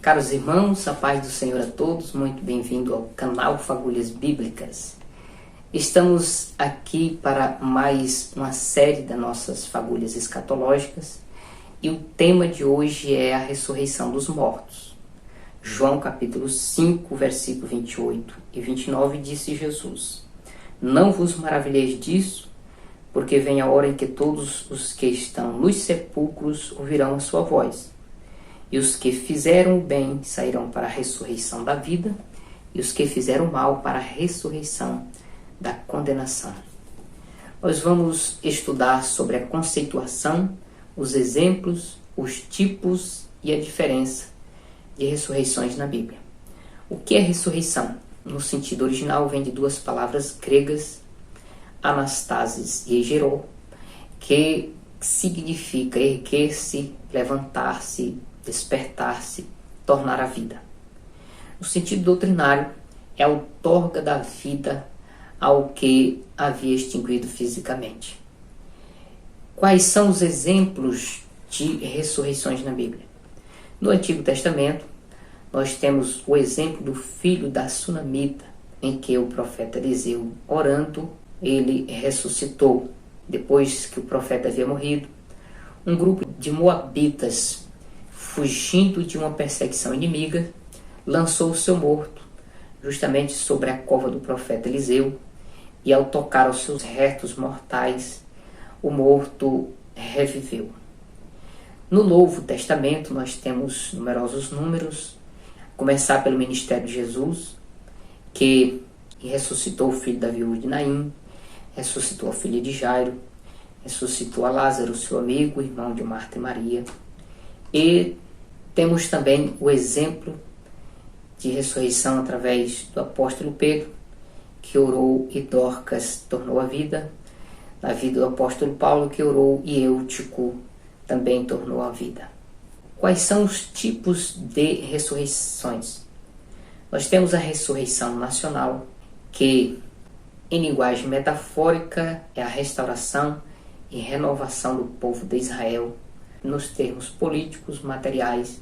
Caros irmãos, a paz do Senhor a todos, muito bem-vindo ao canal Fagulhas Bíblicas. Estamos aqui para mais uma série das nossas fagulhas escatológicas e o tema de hoje é a ressurreição dos mortos. João capítulo 5, versículo 28 e 29 disse Jesus: Não vos maravilheis disso, porque vem a hora em que todos os que estão nos sepulcros ouvirão a sua voz. E os que fizeram o bem sairão para a ressurreição da vida, e os que fizeram o mal para a ressurreição da condenação. Nós vamos estudar sobre a conceituação, os exemplos, os tipos e a diferença de ressurreições na Bíblia. O que é ressurreição? No sentido original vem de duas palavras gregas, anastasis e egeró, que significa erguer-se, levantar-se, despertar-se, tornar a vida. No sentido doutrinário, é a outorga da vida ao que havia extinguido fisicamente. Quais são os exemplos de ressurreições na Bíblia? No Antigo Testamento, nós temos o exemplo do filho da Sunamita, em que o profeta Eliseu, orando, ele ressuscitou. Depois que o profeta havia morrido, um grupo de moabitas, fugindo de uma perseguição inimiga, lançou o seu morto justamente sobre a cova do profeta Eliseu, e ao tocar aos seus restos mortais, o morto reviveu. No Novo Testamento nós temos numerosos números, começar pelo ministério de Jesus, que ressuscitou o filho da viúva de Naim, ressuscitou a filha de Jairo, ressuscitou a Lázaro, seu amigo, irmão de Marta e Maria. E temos também o exemplo de ressurreição através do apóstolo Pedro, que orou e Dorcas tornou a vida. Na vida do apóstolo Paulo, que orou e Eutico também tornou a vida. Quais são os tipos de ressurreições? Nós temos a ressurreição nacional, que em linguagem metafórica é a restauração e renovação do povo de Israel nos termos políticos, materiais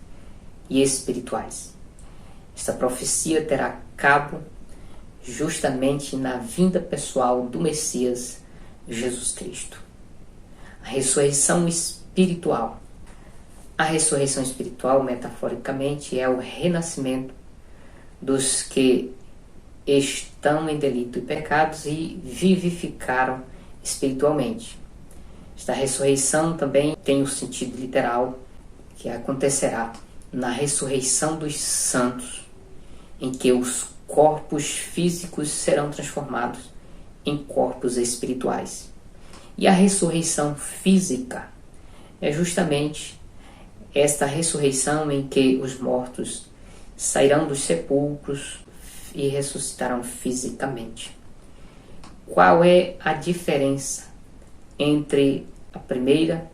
e espirituais. Esta profecia terá cabo justamente na vinda pessoal do Messias, Jesus Cristo. A ressurreição espiritual. A ressurreição espiritual, metaforicamente, é o renascimento dos que estão em delito e pecados e vivificaram espiritualmente. Esta ressurreição também tem o sentido literal, que acontecerá na ressurreição dos santos, em que os corpos físicos serão transformados em corpos espirituais. E a ressurreição física é justamente esta ressurreição em que os mortos sairão dos sepulcros e ressuscitarão fisicamente. Qual é a diferença entre a primeira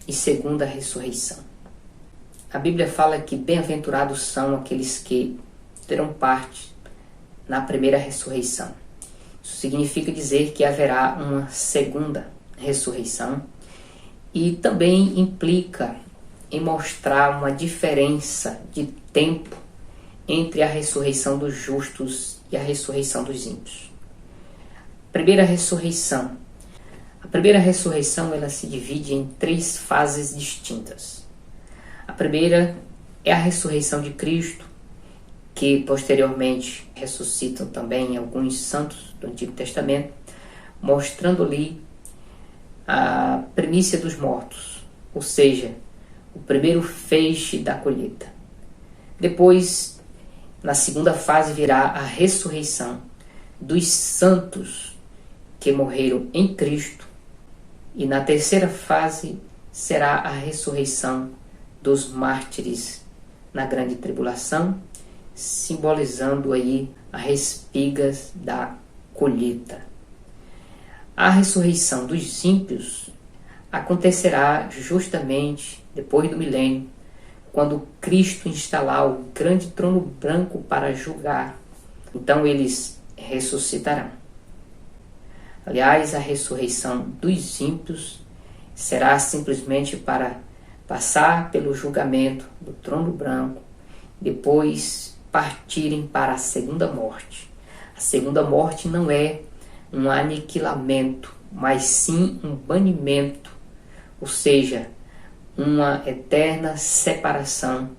e segunda ressurreição? A Bíblia fala que bem-aventurados são aqueles que terão parte na primeira ressurreição. Isso significa dizer que haverá uma segunda ressurreição e também implica em mostrar uma diferença de tempo entre a ressurreição dos justos e a ressurreição dos ímpios. Primeira ressurreição. A primeira ressurreição ela se divide em 3 fases distintas. A primeira é a ressurreição de Cristo, que posteriormente ressuscitam também alguns santos do Antigo Testamento, mostrando ali a primícia dos mortos, ou seja, o primeiro feixe da colheita. Depois, na segunda fase, virá a ressurreição dos santos que morreram em Cristo, e na terceira fase será a ressurreição dos mártires na grande tribulação, simbolizando aí as espigas da colheita. A ressurreição dos ímpios acontecerá justamente depois do milênio, quando Cristo instalar o grande trono branco para julgar. Então eles ressuscitarão. Aliás, a ressurreição dos ímpios será simplesmente para passar pelo julgamento do trono branco depois partirem para a segunda morte. A segunda morte não é um aniquilamento, mas sim um banimento, ou seja, uma eterna separação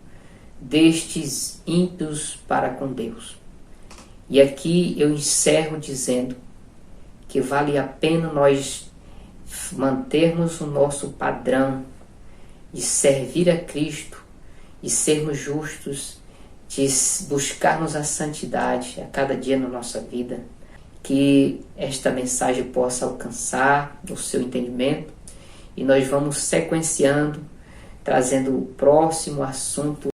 destes ímpios para com Deus. E aqui eu encerro dizendo que vale a pena nós mantermos o nosso padrão de servir a Cristo, de sermos justos, de buscarmos a santidade a cada dia na nossa vida, que esta mensagem possa alcançar o seu entendimento, e nós vamos sequenciando, trazendo o próximo assunto